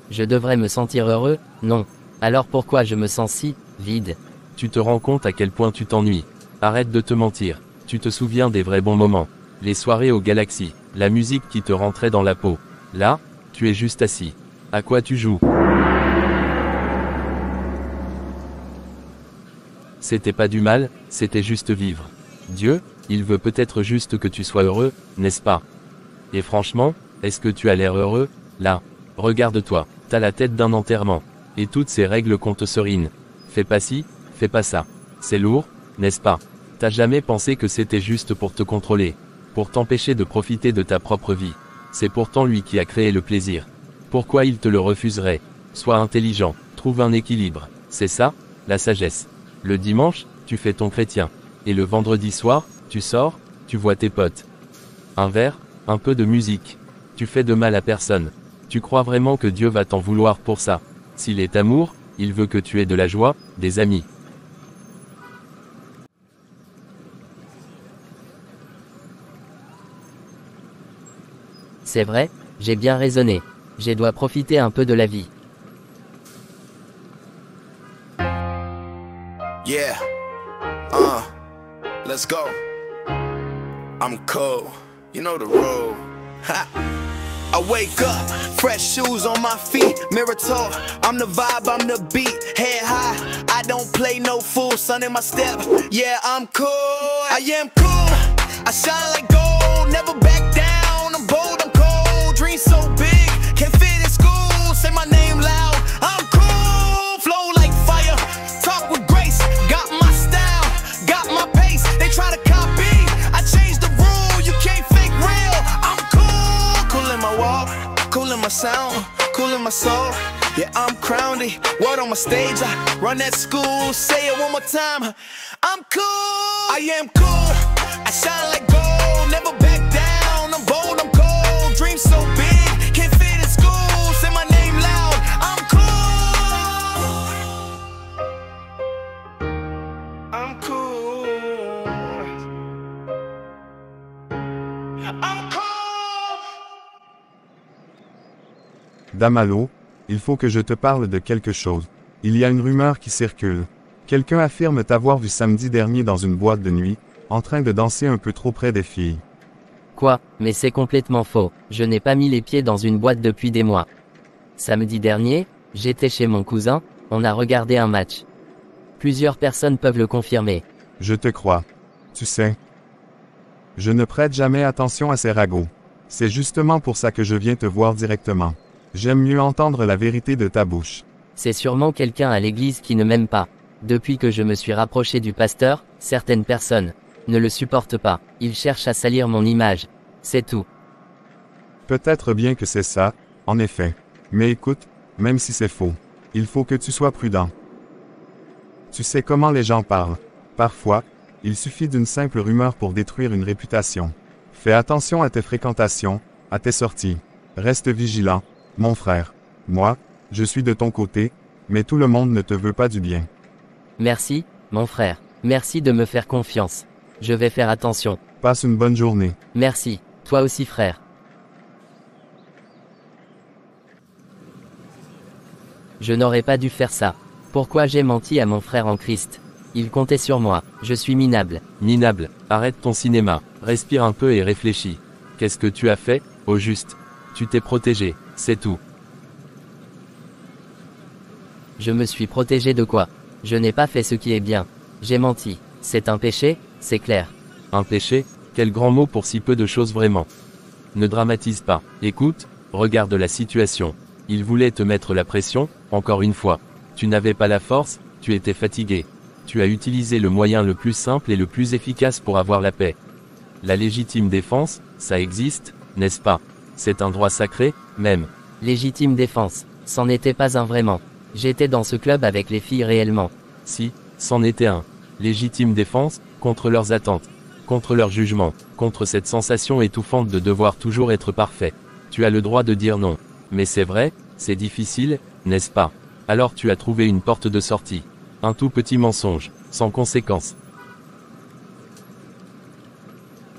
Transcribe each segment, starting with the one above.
Je devrais me sentir heureux, non. Alors pourquoi je me sens si vide? Tu te rends compte à quel point tu t'ennuies. Arrête de te mentir. Tu te souviens des vrais bons moments. Les soirées aux Galaxies, la musique qui te rentrait dans la peau. Là, tu es juste assis. À quoi tu joues? C'était pas du mal, c'était juste vivre. Dieu, il veut peut-être juste que tu sois heureux, n'est-ce pas? Et franchement, est-ce que tu as l'air heureux, là? Regarde-toi, t'as la tête d'un enterrement. Et toutes ces règles qu'on te serine. Fais pas ci, fais pas ça. C'est lourd, n'est-ce pas? T'as jamais pensé que c'était juste pour te contrôler, pour t'empêcher de profiter de ta propre vie. C'est pourtant lui qui a créé le plaisir. Pourquoi il te le refuserait? Sois intelligent, trouve un équilibre. C'est ça, la sagesse. Le dimanche, tu fais ton chrétien. Et le vendredi soir, tu sors, tu vois tes potes. Un verre, un peu de musique. Tu fais de mal à personne. Tu crois vraiment que Dieu va t'en vouloir pour ça? S'il est amour, il veut que tu aies de la joie, des amis. C'est vrai, j'ai bien raisonné. Je dois profiter un peu de la vie. Yeah, let's go. I'm cold, you know the rule. Ha. I wake up, fresh shoes on my feet, mirror talk, I'm the vibe, I'm the beat, head high, I don't play no fool, sun in my step, yeah I'm cool, I am cool, I shine like gold, never back down, I'm bold, I'm cold, dreams so big, can't fit in school, say my name loud, I'm cool, flow like fire, talk with grace, got my style, got my pace, they try to copy, I changed the rule, you can't fake real, I'm cool, cool in my walk, cool in my sound, cool in my soul, yeah I'm crowned, word on my stage, I run that school, say it one more time, I'm cool, I am cool, I shine like gold, never back down, I'm bold, I'm cold, dreams so big, can't fit in school, say my name loud, I'm cool, I'm cool, I'm cool. Damalo, il faut que je te parle de quelque chose. Il y a une rumeur qui circule. Quelqu'un affirme t'avoir vu samedi dernier dans une boîte de nuit, en train de danser un peu trop près des filles. Quoi? Mais c'est complètement faux. Je n'ai pas mis les pieds dans une boîte depuis des mois. Samedi dernier, j'étais chez mon cousin, on a regardé un match. Plusieurs personnes peuvent le confirmer. Je te crois. Tu sais, je ne prête jamais attention à ces ragots. C'est justement pour ça que je viens te voir directement. J'aime mieux entendre la vérité de ta bouche. C'est sûrement quelqu'un à l'église qui ne m'aime pas. Depuis que je me suis rapproché du pasteur, certaines personnes ne le supportent pas. Ils cherchent à salir mon image. C'est tout. Peut-être bien que c'est ça, en effet. Mais écoute, même si c'est faux, il faut que tu sois prudent. Tu sais comment les gens parlent. Parfois, il suffit d'une simple rumeur pour détruire une réputation. Fais attention à tes fréquentations, à tes sorties. Reste vigilant, mon frère. Moi, je suis de ton côté, mais tout le monde ne te veut pas du bien. Merci, mon frère. Merci de me faire confiance. Je vais faire attention. Passe une bonne journée. Merci, toi aussi frère. Je n'aurais pas dû faire ça. Pourquoi j'ai menti à mon frère en Christ? Il comptait sur moi. Je suis minable. Minable, arrête ton cinéma, respire un peu et réfléchis. Qu'est-ce que tu as fait, au juste? Tu t'es protégé, c'est tout. Je me suis protégé de quoi? Je n'ai pas fait ce qui est bien. J'ai menti. C'est un péché, c'est clair. Un péché? Quel grand mot pour si peu de choses vraiment. Ne dramatise pas. Écoute, regarde la situation. Il voulait te mettre la pression, encore une fois. Tu n'avais pas la force, tu étais fatigué. Tu as utilisé le moyen le plus simple et le plus efficace pour avoir la paix. La légitime défense, ça existe, n'est-ce pas? C'est un droit sacré, même. Légitime défense. C'en était pas un vraiment. J'étais dans ce club avec les filles réellement. Si, c'en était un. Légitime défense, contre leurs attentes, contre leur jugement, contre cette sensation étouffante de devoir toujours être parfait. Tu as le droit de dire non. Mais c'est vrai, c'est difficile, n'est-ce pas? Alors tu as trouvé une porte de sortie. Un tout petit mensonge, sans conséquence.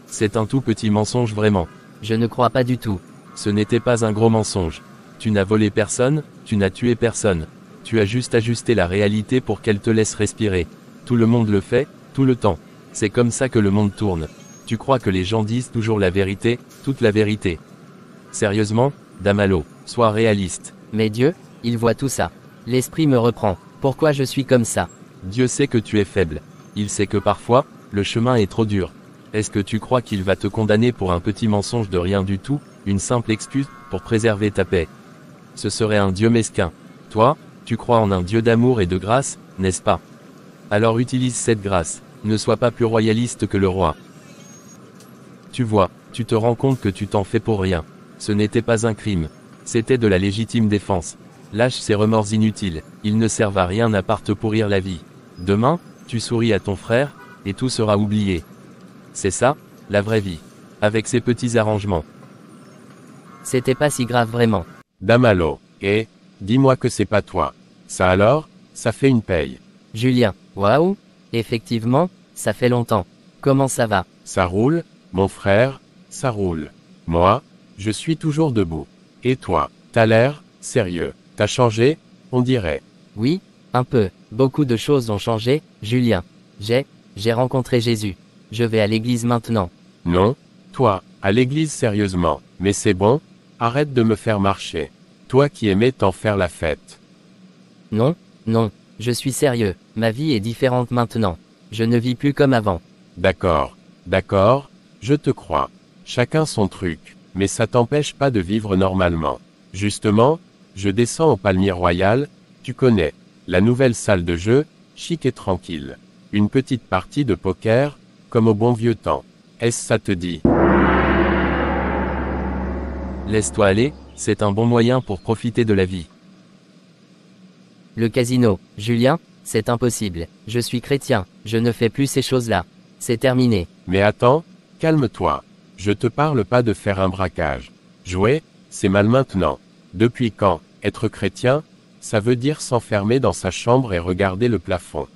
C'est un tout petit mensonge vraiment. Je ne crois pas du tout. Ce n'était pas un gros mensonge. Tu n'as volé personne, tu n'as tué personne. Tu as juste ajusté la réalité pour qu'elle te laisse respirer. Tout le monde le fait, tout le temps. C'est comme ça que le monde tourne. Tu crois que les gens disent toujours la vérité, toute la vérité. Sérieusement, Damalo, sois réaliste. Mais Dieu, il voit tout ça. L'esprit me reprend. Pourquoi je suis comme ça? Dieu sait que tu es faible. Il sait que parfois, le chemin est trop dur. Est-ce que tu crois qu'il va te condamner pour un petit mensonge de rien du tout, une simple excuse, pour préserver ta paix? Ce serait un Dieu mesquin. Toi, tu crois en un Dieu d'amour et de grâce, n'est-ce pas? Alors utilise cette grâce. Ne sois pas plus royaliste que le roi. Tu vois, tu te rends compte que tu t'en fais pour rien. Ce n'était pas un crime. C'était de la légitime défense. Lâche ces remords inutiles, ils ne servent à rien à part te pourrir la vie. Demain, tu souris à ton frère, et tout sera oublié. C'est ça, la vraie vie. Avec ces petits arrangements. C'était pas si grave vraiment. Damalo, dis-moi que c'est pas toi. Ça alors, ça fait une paye. Julien, waouh, effectivement, ça fait longtemps. Comment ça va? Ça roule, mon frère, ça roule. Moi, je suis toujours debout. Et toi, t'as l'air sérieux. T'as changé, on dirait. Oui, un peu. Beaucoup de choses ont changé, Julien. J'ai rencontré Jésus. Je vais à l'église maintenant. Non, toi, à l'église sérieusement. Mais c'est bon, arrête de me faire marcher. Toi qui aimais t'en faire la fête. Non, je suis sérieux. Ma vie est différente maintenant. Je ne vis plus comme avant. D'accord, je te crois. Chacun son truc, mais ça t'empêche pas de vivre normalement. Justement, je descends au Palmier Royal, tu connais, la nouvelle salle de jeu, chic et tranquille. Une petite partie de poker, comme au bon vieux temps. Est-ce ça te dit? Laisse-toi aller, c'est un bon moyen pour profiter de la vie. Le casino, Julien, c'est impossible. Je suis chrétien, je ne fais plus ces choses-là. C'est terminé. Mais attends, calme-toi. Je te parle pas de faire un braquage. Jouer, c'est mal maintenant. Depuis quand, être chrétien, ça veut dire s'enfermer dans sa chambre et regarder le plafond.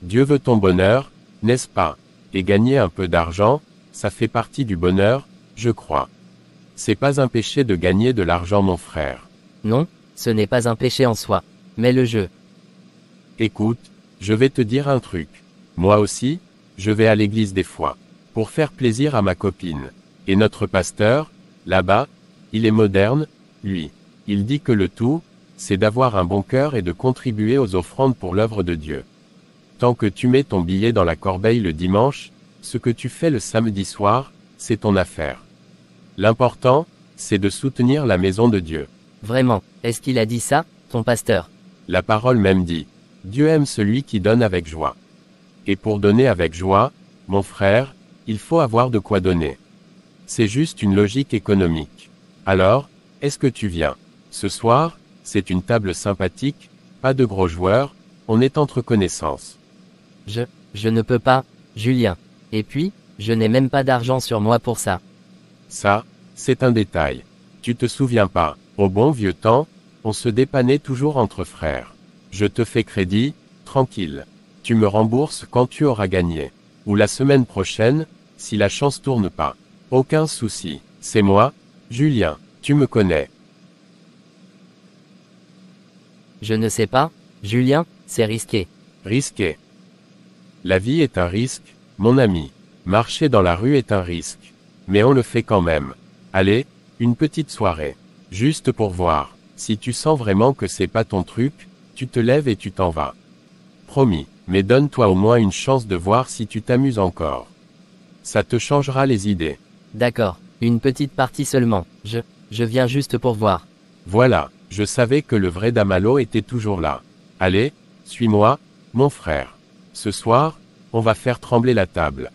Dieu veut ton bonheur, n'est-ce pas? Et gagner un peu d'argent, ça fait partie du bonheur, je crois. C'est pas un péché de gagner de l'argent, mon frère. Non, ce n'est pas un péché en soi. Mais le jeu. Écoute, je vais te dire un truc. Moi aussi, je vais à l'église des fois. Pour faire plaisir à ma copine. Et notre pasteur, là-bas, il est moderne, lui. Il dit que le tout, c'est d'avoir un bon cœur et de contribuer aux offrandes pour l'œuvre de Dieu. Tant que tu mets ton billet dans la corbeille le dimanche, ce que tu fais le samedi soir, c'est ton affaire. L'important, c'est de soutenir la maison de Dieu. Vraiment, est-ce qu'il a dit ça, ton pasteur? La parole même dit, Dieu aime celui qui donne avec joie. Et pour donner avec joie, mon frère, il faut avoir de quoi donner. C'est juste une logique économique. Alors, est-ce que tu viens? Ce soir, c'est une table sympathique, pas de gros joueurs, on est entre connaissances. Je ne peux pas, Julien. Et puis, je n'ai même pas d'argent sur moi pour ça. Ça, c'est un détail. Tu te souviens pas, au bon vieux temps, on se dépannait toujours entre frères. Je te fais crédit, tranquille. Tu me rembourses quand tu auras gagné. Ou la semaine prochaine, si la chance tourne pas. Aucun souci, c'est moi, Julien, tu me connais. Je ne sais pas, Julien, c'est risqué. Risqué. La vie est un risque, mon ami. Marcher dans la rue est un risque. Mais on le fait quand même. Allez, une petite soirée. Juste pour voir. Si tu sens vraiment que c'est pas ton truc, tu te lèves et tu t'en vas. Promis, mais donne-toi au moins une chance de voir si tu t'amuses encore. Ça te changera les idées. D'accord, une petite partie seulement. Je viens juste pour voir. Voilà, je savais que le vrai Damalo était toujours là. Allez, suis-moi, mon frère. Ce soir, on va faire trembler la table.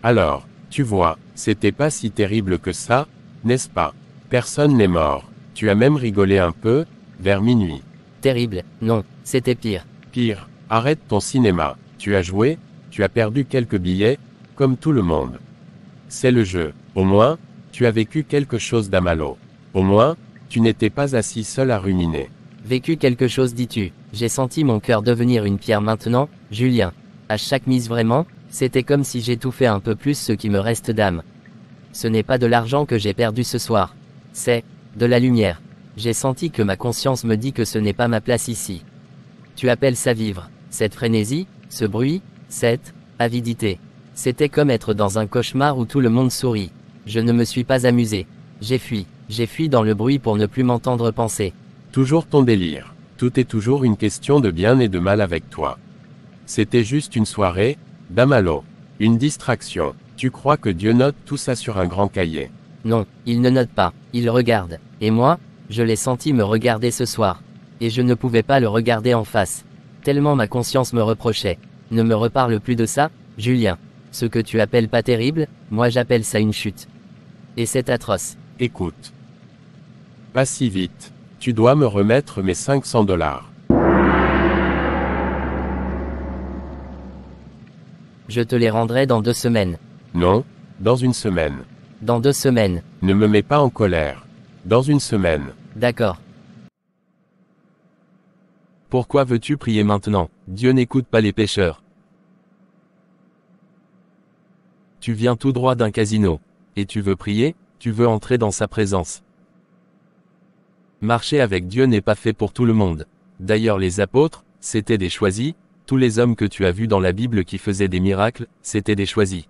Alors, tu vois, c'était pas si terrible que ça, n'est-ce pas? Personne n'est mort. Tu as même rigolé un peu, vers minuit. Terrible, non, c'était pire. Pire, arrête ton cinéma. Tu as joué, tu as perdu quelques billets, comme tout le monde. C'est le jeu. Au moins, tu as vécu quelque chose d'Amalo. Au moins, tu n'étais pas assis seul à ruminer. Vécu quelque chose dis-tu. J'ai senti mon cœur devenir une pierre maintenant, Julien. À chaque mise vraiment, c'était comme si j'étouffais un peu plus ce qui me reste d'âme. Ce n'est pas de l'argent que j'ai perdu ce soir. C'est de la lumière. J'ai senti que ma conscience me dit que ce n'est pas ma place ici. Tu appelles ça vivre. Cette frénésie, ce bruit, cette avidité. C'était comme être dans un cauchemar où tout le monde sourit. Je ne me suis pas amusé. J'ai fui dans le bruit pour ne plus m'entendre penser. Toujours ton délire. Tout est toujours une question de bien et de mal avec toi. C'était juste une soirée, d'Amalo. Une distraction. Tu crois que Dieu note tout ça sur un grand cahier. Non, il ne note pas, il regarde. Et moi, je l'ai senti me regarder ce soir. Et je ne pouvais pas le regarder en face. Tellement ma conscience me reprochait. Ne me reparle plus de ça, Julien. Ce que tu appelles pas terrible, moi j'appelle ça une chute. Et c'est atroce. Écoute. Pas si vite. Tu dois me remettre mes $500. Je te les rendrai dans 2 semaines. Non, dans une semaine. Dans 2 semaines. Ne me mets pas en colère. Dans une semaine. D'accord. Pourquoi veux-tu prier maintenant? Dieu n'écoute pas les pécheurs. Tu viens tout droit d'un casino. Et tu veux prier, tu veux entrer dans sa présence. Marcher avec Dieu n'est pas fait pour tout le monde. D'ailleurs les apôtres, c'étaient des choisis, tous les hommes que tu as vus dans la Bible qui faisaient des miracles, c'étaient des choisis.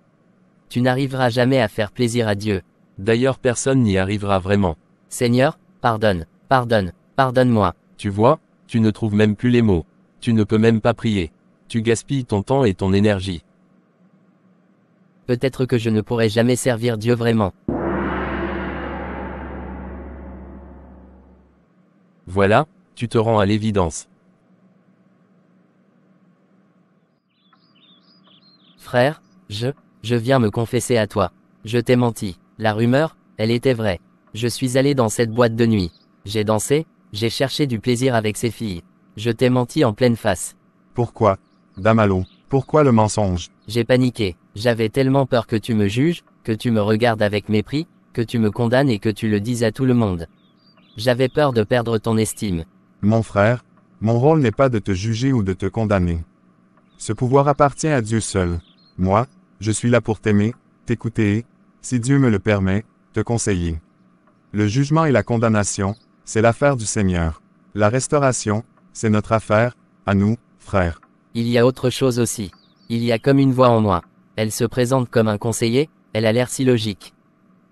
Tu n'arriveras jamais à faire plaisir à Dieu. D'ailleurs personne n'y arrivera vraiment. Seigneur, pardonne, pardonne-moi. Tu vois, tu ne trouves même plus les mots. Tu ne peux même pas prier. Tu gaspilles ton temps et ton énergie. Peut-être que je ne pourrai jamais servir Dieu vraiment. Voilà, tu te rends à l'évidence. Frère, je viens me confesser à toi. Je t'ai menti. La rumeur, elle était vraie. Je suis allé dans cette boîte de nuit. J'ai dansé, j'ai cherché du plaisir avec ces filles. Je t'ai menti en pleine face. Pourquoi, d'Amalo? Pourquoi le mensonge? J'ai paniqué. J'avais tellement peur que tu me juges, que tu me regardes avec mépris, que tu me condamnes et que tu le dises à tout le monde. J'avais peur de perdre ton estime. Mon frère, mon rôle n'est pas de te juger ou de te condamner. Ce pouvoir appartient à Dieu seul. Moi, je suis là pour t'aimer, t'écouter et, si Dieu me le permet, te conseiller. Le jugement et la condamnation, c'est l'affaire du Seigneur. La restauration, c'est notre affaire, à nous, frères. Il y a autre chose aussi. Il y a comme une voix en moi. Elle se présente comme un conseiller, elle a l'air si logique.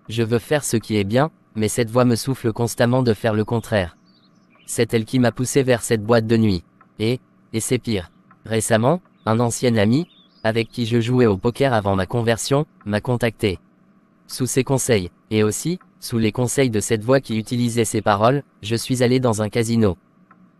Je veux faire ce qui est bien, mais cette voix me souffle constamment de faire le contraire. C'est elle qui m'a poussé vers cette boîte de nuit. Et c'est pire. Récemment, un ancien ami, avec qui je jouais au poker avant ma conversion, m'a contacté. Sous ses conseils, et aussi, sous les conseils de cette voix qui utilisait ces paroles, je suis allé dans un casino.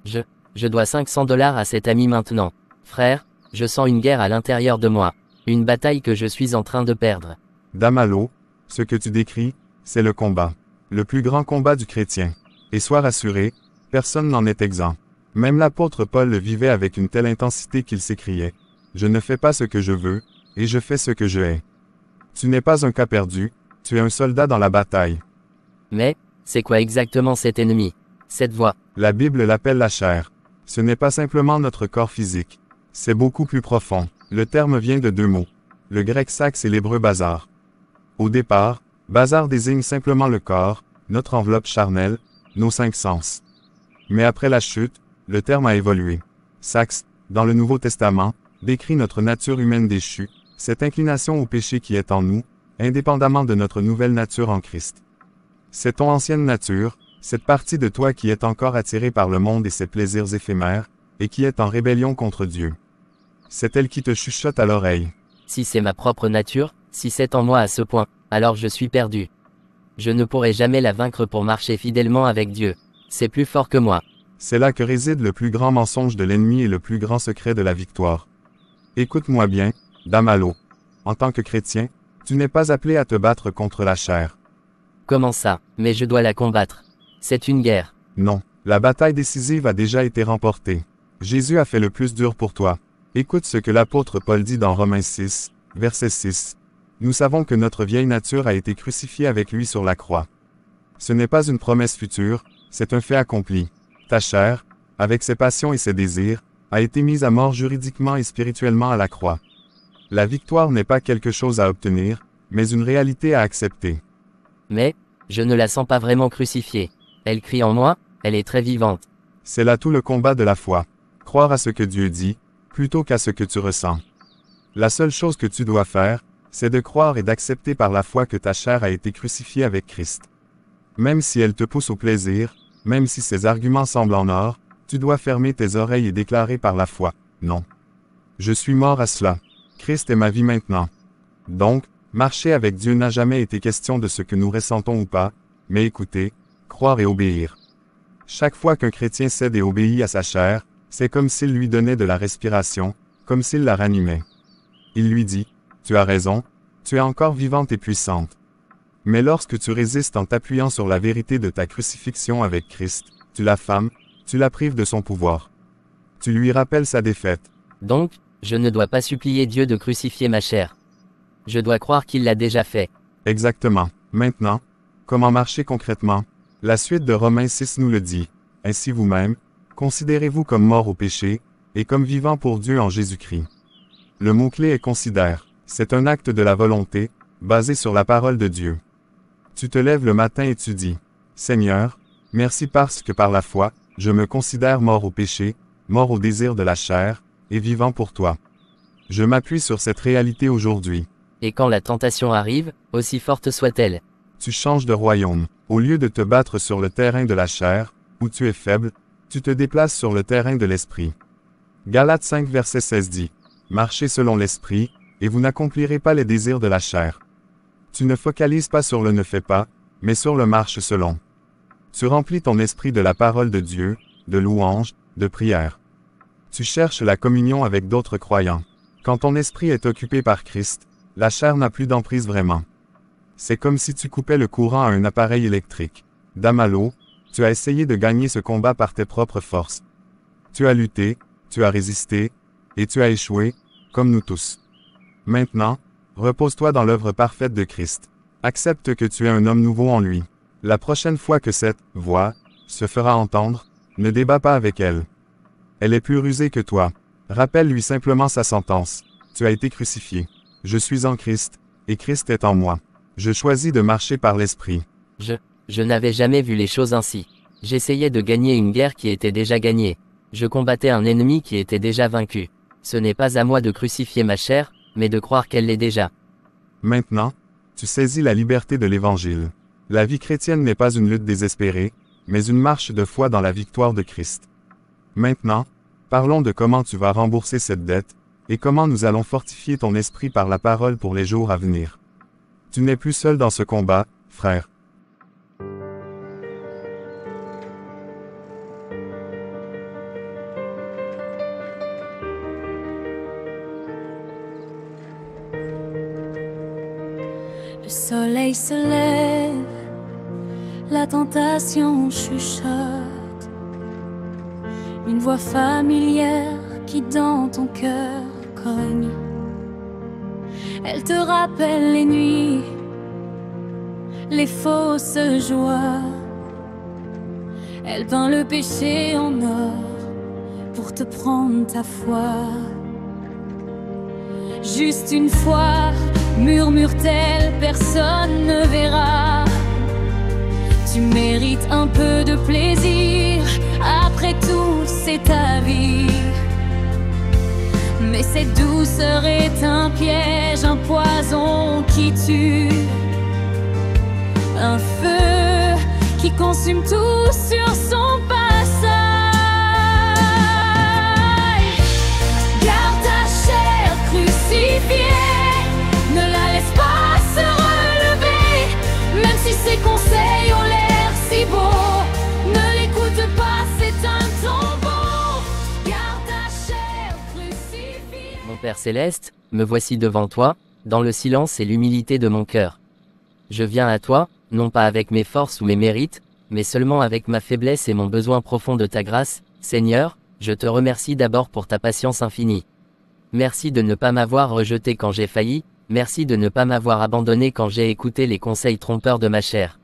Je dois $500 à cet ami maintenant. Frère, je sens une guerre à l'intérieur de moi. Une bataille que je suis en train de perdre. D'Amalo, ce que tu décris, c'est le combat. Le plus grand combat du chrétien. Et sois rassuré, personne n'en est exempt. Même l'apôtre Paul le vivait avec une telle intensité qu'il s'écriait. Je ne fais pas ce que je veux, et je fais ce que je hais. Tu n'es pas un cas perdu, tu es un soldat dans la bataille. Mais, c'est quoi exactement cet ennemi? Cette voix? La Bible l'appelle la chair. Ce n'est pas simplement notre corps physique. C'est beaucoup plus profond. Le terme vient de 2 mots. Le grec sax et l'hébreu bazar. Au départ, bazar désigne simplement le corps, notre enveloppe charnelle, nos 5 sens. Mais après la chute, le terme a évolué. Sax, dans le Nouveau Testament, décrit notre nature humaine déchue, cette inclination au péché qui est en nous, indépendamment de notre nouvelle nature en Christ. C'est ton ancienne nature, cette partie de toi qui est encore attirée par le monde et ses plaisirs éphémères, et qui est en rébellion contre Dieu. C'est elle qui te chuchote à l'oreille. Si c'est ma propre nature, si c'est en moi à ce point, alors je suis perdu. Je ne pourrai jamais la vaincre pour marcher fidèlement avec Dieu. C'est plus fort que moi. C'est là que réside le plus grand mensonge de l'ennemi et le plus grand secret de la victoire. Écoute-moi bien, d'Amalo. En tant que chrétien, tu n'es pas appelé à te battre contre la chair. Comment ça? Mais je dois la combattre. C'est une guerre. Non, la bataille décisive a déjà été remportée. Jésus a fait le plus dur pour toi. Écoute ce que l'apôtre Paul dit dans Romains 6, verset 6. Nous savons que notre vieille nature a été crucifiée avec lui sur la croix. Ce n'est pas une promesse future, c'est un fait accompli. Ta chair, avec ses passions et ses désirs, a été mise à mort juridiquement et spirituellement à la croix. La victoire n'est pas quelque chose à obtenir, mais une réalité à accepter. Mais, je ne la sens pas vraiment crucifiée. Elle crie en moi, elle est très vivante. C'est là tout le combat de la foi. Croire à ce que Dieu dit, plutôt qu'à ce que tu ressens. La seule chose que tu dois faire, c'est de croire et d'accepter par la foi que ta chair a été crucifiée avec Christ. Même si elle te pousse au plaisir, même si ses arguments semblent en or, tu dois fermer tes oreilles et déclarer par la foi, non. Je suis mort à cela. Christ est ma vie maintenant. Donc, marcher avec Dieu n'a jamais été question de ce que nous ressentons ou pas, mais écouter, croire et obéir. Chaque fois qu'un chrétien cède et obéit à sa chair, c'est comme s'il lui donnait de la respiration, comme s'il la ranimait. Il lui dit, « Tu as raison, tu es encore vivante et puissante. » Mais lorsque tu résistes en t'appuyant sur la vérité de ta crucifixion avec Christ, tu l'affames, tu la prives de son pouvoir. Tu lui rappelles sa défaite. Donc, je ne dois pas supplier Dieu de crucifier ma chair. Je dois croire qu'il l'a déjà fait. Exactement. Maintenant, comment marcher concrètement? La suite de Romains 6 nous le dit. Ainsi vous-même, considérez-vous comme mort au péché, et comme vivant pour Dieu en Jésus-Christ. Le mot-clé est considère. C'est un acte de la volonté, basé sur la parole de Dieu. Tu te lèves le matin et tu dis, « Seigneur, merci parce que par la foi, je me considère mort au péché, mort au désir de la chair, et vivant pour toi. Je m'appuie sur cette réalité aujourd'hui. » Et quand la tentation arrive, aussi forte soit-elle, Tu changes de royaume. Au lieu de te battre sur le terrain de la chair, où tu es faible, tu te déplaces sur le terrain de l'esprit. Galates 5 verset 16 dit, « Marchez selon l'esprit, et vous n'accomplirez pas les désirs de la chair. » Tu ne focalises pas sur le ne fais pas, mais sur le marche selon. Tu remplis ton esprit de la parole de Dieu, de louange, de prière. Tu cherches la communion avec d'autres croyants. Quand ton esprit est occupé par Christ, la chair n'a plus d'emprise vraiment. C'est comme si tu coupais le courant à un appareil électrique. Damalo, tu as essayé de gagner ce combat par tes propres forces. Tu as lutté, tu as résisté, et tu as échoué, comme nous tous. Maintenant, repose-toi dans l'œuvre parfaite de Christ. Accepte que tu es un homme nouveau en lui. La prochaine fois que cette « voix » se fera entendre, ne débat pas avec elle. Elle est plus rusée que toi. Rappelle-lui simplement sa sentence. Tu as été crucifié. Je suis en Christ, et Christ est en moi. Je choisis de marcher par l'Esprit. Je n'avais jamais vu les choses ainsi. J'essayais de gagner une guerre qui était déjà gagnée. Je combattais un ennemi qui était déjà vaincu. Ce n'est pas à moi de crucifier ma chair, mais de croire qu'elle l'est déjà. Maintenant, tu saisis la liberté de l'Évangile. La vie chrétienne n'est pas une lutte désespérée, mais une marche de foi dans la victoire de Christ. Maintenant, parlons de comment tu vas rembourser cette dette, et comment nous allons fortifier ton esprit par la parole pour les jours à venir. Tu n'es plus seul dans ce combat, frère. Le soleil se lève, la tentation chuchote, une voix familière qui dans ton cœur cogne. Elle te rappelle les nuits, les fausses joies. Elle peint le péché en or pour te prendre ta foi. Juste une fois, murmure-t-elle, personne ne verra. Tu mérites un peu de plaisir, après tout c'est ta vie. Mais cette douceur est un piège, un poison qui tue. Un feu qui consume tout sur son passage. Garde ta chair crucifiée, ne la laisse pas se relever. Même si ses conseils ont l'air si beaux, ne l'écoute pas, c'est un tombeau. Garde ta chair crucifiée. Mon Père Céleste, me voici devant toi, dans le silence et l'humilité de mon cœur. Je viens à toi, non pas avec mes forces ou mes mérites, mais seulement avec ma faiblesse et mon besoin profond de ta grâce. Seigneur, je te remercie d'abord pour ta patience infinie. Merci de ne pas m'avoir rejeté quand j'ai failli, Merci de ne pas m'avoir abandonné quand j'ai écouté les conseils trompeurs de ma chair.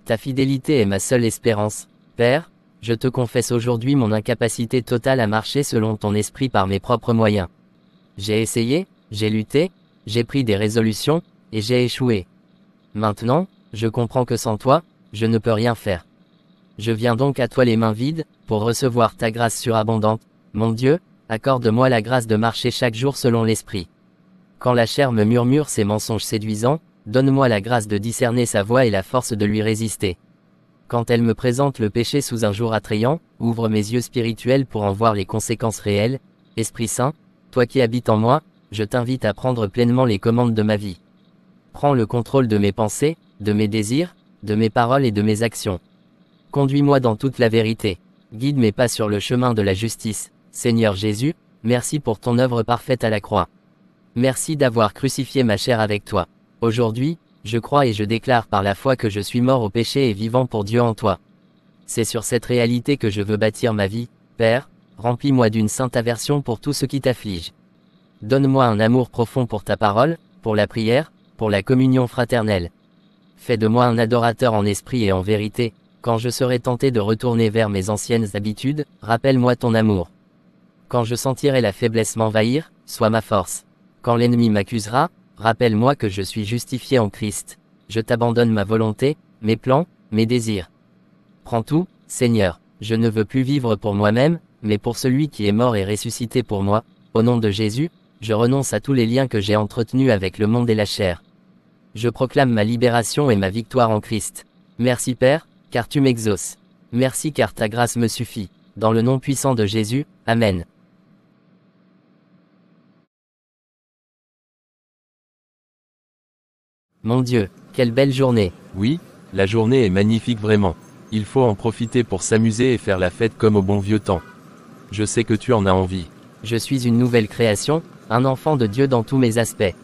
Ta fidélité est ma seule espérance. Père, je te confesse aujourd'hui mon incapacité totale à marcher selon ton esprit par mes propres moyens. J'ai essayé, j'ai lutté, j'ai pris des résolutions, et j'ai échoué. Maintenant, je comprends que sans toi, je ne peux rien faire. Je viens donc à toi les mains vides, pour recevoir ta grâce surabondante. Mon Dieu, accorde-moi la grâce de marcher chaque jour selon l'esprit. Quand la chair me murmure ses mensonges séduisants, donne-moi la grâce de discerner sa voix et la force de lui résister. Quand elle me présente le péché sous un jour attrayant, ouvre mes yeux spirituels pour en voir les conséquences réelles. Esprit Saint, toi qui habites en moi, je t'invite à prendre pleinement les commandes de ma vie. Prends le contrôle de mes pensées, de mes désirs, de mes paroles et de mes actions. Conduis-moi dans toute la vérité. Guide mes pas sur le chemin de la justice. Seigneur Jésus, merci pour ton œuvre parfaite à la croix. Merci d'avoir crucifié ma chair avec toi. Aujourd'hui, je crois et je déclare par la foi que je suis mort au péché et vivant pour Dieu en toi. C'est sur cette réalité que je veux bâtir ma vie. Père, remplis-moi d'une sainte aversion pour tout ce qui t'afflige. Donne-moi un amour profond pour ta parole, pour la prière, pour la communion fraternelle. Fais de moi un adorateur en esprit et en vérité. Quand je serai tenté de retourner vers mes anciennes habitudes, rappelle-moi ton amour. Quand je sentirai la faiblesse m'envahir, sois ma force. Quand l'ennemi m'accusera, rappelle-moi que je suis justifié en Christ. Je t'abandonne ma volonté, mes plans, mes désirs. Prends tout, Seigneur. Je ne veux plus vivre pour moi-même, mais pour celui qui est mort et ressuscité pour moi. Au nom de Jésus, je renonce à tous les liens que j'ai entretenus avec le monde et la chair. Je proclame ma libération et ma victoire en Christ. Merci Père, car tu m'exauces. Merci car ta grâce me suffit. Dans le nom puissant de Jésus, Amen. Mon Dieu, quelle belle journée. Oui, la journée est magnifique vraiment. Il faut en profiter pour s'amuser et faire la fête comme au bon vieux temps. Je sais que tu en as envie. Je suis une nouvelle création, un enfant de Dieu dans tous mes aspects.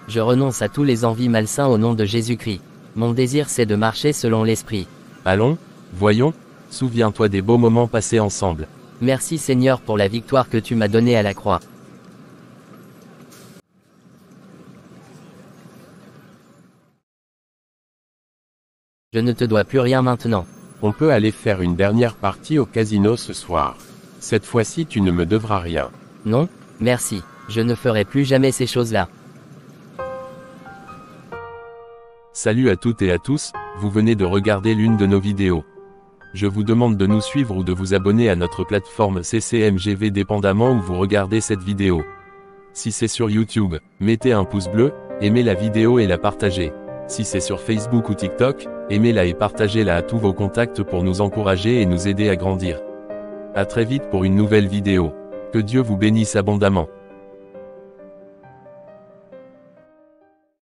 Je renonce à tous les envies malsains au nom de Jésus-Christ. Mon désir c'est de marcher selon l'Esprit. Allons, voyons, souviens-toi des beaux moments passés ensemble. Merci Seigneur pour la victoire que tu m'as donnée à la croix. Je ne te dois plus rien maintenant. On peut aller faire une dernière partie au casino ce soir. Cette fois-ci tu ne me devras rien. Non, merci. Je ne ferai plus jamais ces choses-là. Salut à toutes et à tous, vous venez de regarder l'une de nos vidéos. Je vous demande de nous suivre ou de vous abonner à notre plateforme CCMGV dépendamment où vous regardez cette vidéo. Si c'est sur YouTube, mettez un pouce bleu, aimez la vidéo et la partagez. Si c'est sur Facebook ou TikTok, aimez-la et partagez-la à tous vos contacts pour nous encourager et nous aider à grandir. À très vite pour une nouvelle vidéo. Que Dieu vous bénisse abondamment.